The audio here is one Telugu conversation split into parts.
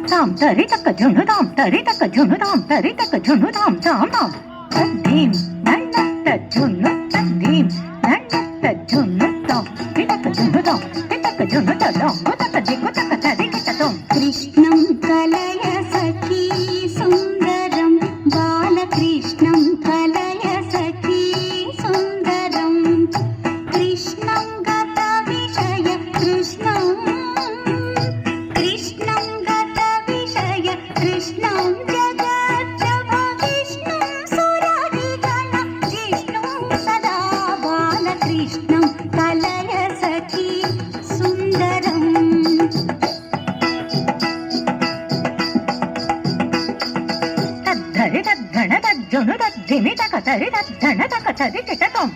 తాం తరి తక్క జును తాం తరి తక్క జును తాం తరి తక్క జును తాం తాం తాం తద్దీం నన్నత్త జును తద్దీం నన్నత్త జును తాం తితక్క జును తాం తితక్క జును తదాం కుతక దిక్కు తక్క తది కితతం కృష్ణం కలయ సఖీ సుందరం బాలకృష్ణం కలయ సఖీ సుందరం కృష్ణం గత విషయ కృష్ణం కృష్ణం గత విషయ కృష్ణం జగద్రభ విష్ణుం సురరిగణ జిష్ణుం సదా బాలకృష్ణం కలయ సఖీ సుందరం తద్ధరి తద్ధణ తజ్జును తద్ధిమి తక తరి తద్ధణ తక తది కిటతం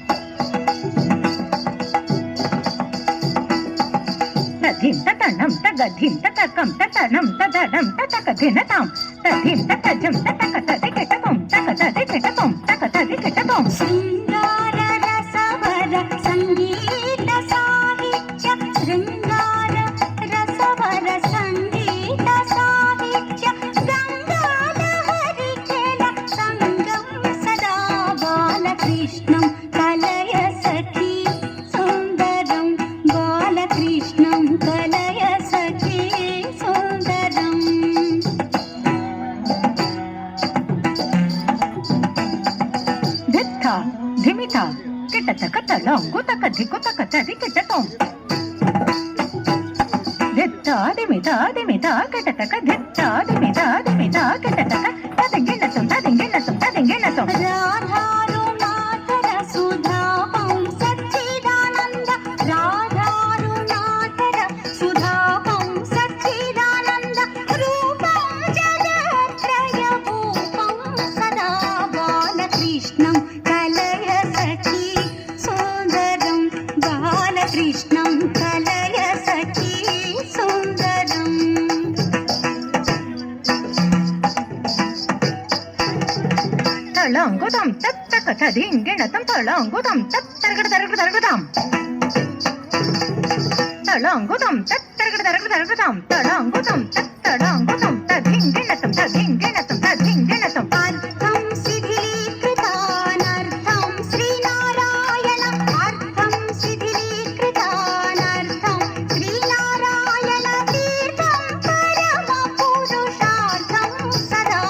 తధిం తతణం తగధిం తతకం తతణం తదడం తతకధినతాం తధిం తతజం తతక తది కిటతం తక తది కిటతం తక తది కిటతం శృంగార రసవర సంగీత సాహిత్య శృంగార రసవర సంగీత సాహిత్య గంగాధరి కేల సంగం సదా బాలకృష్ణం కలయ సఖీ సుందరం బాలకృష్ణం కలయ సఖీ సుందరం ధిత్థ ధిమిథ కిటతక తళంగు తక ధికు తక తది కిటతం ధిత్థ ధిమిథ ధిమిథ కిటతక ధిత్థ ధిమిథ ధిమిథ కిటతక తదింగిణతం తదింగిణతం తదింగిణతం రాధారుణాకర సుధాపం సచ్చిదానంద రాధారుణాకర సుధాపం సచ్చిదానంద రూపం జగత్రయ భూపం సదా బాలకృష్ణం కలయ సఖీ సుందరం బాలకృష్ణం కలయ సఖీ సుందరం తళంగుతం తత్తక తదింగిణతం తళంగుతం తత్తరగడ తరగడ తరగదాం తళంగుతం తత్తరగడ తరగడ తరగదాం తళంగుతం తత్తళంగుతం తదింగిణతం తదింగిణతం తదింగిణతం అర్థం శిథిలీకృతానర్థం శ్రీనారాయణ అర్థం శిథిలీకృతానర్థం శ్రీనారాయణ తీర్థం పరమ పురుషార్థం సదా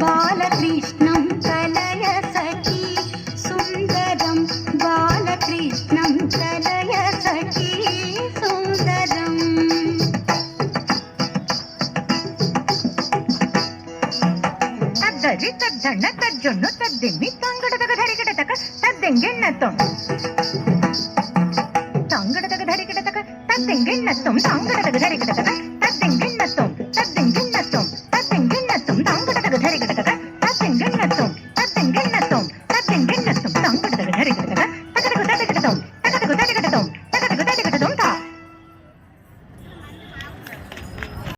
బాలకృష్ణం కలయ సఖీ సుందరం బాలకృష్ణం కలయ సఖీ సుందరం తద్దరి తద్దణ తజ్జును తద్దిమ్మి తంగడదగ ధరికిటతక తద్దింగిణతం తంగడదగ ధరికిటతక తద్దింగిణతం తంగడదగ ధరికిటతక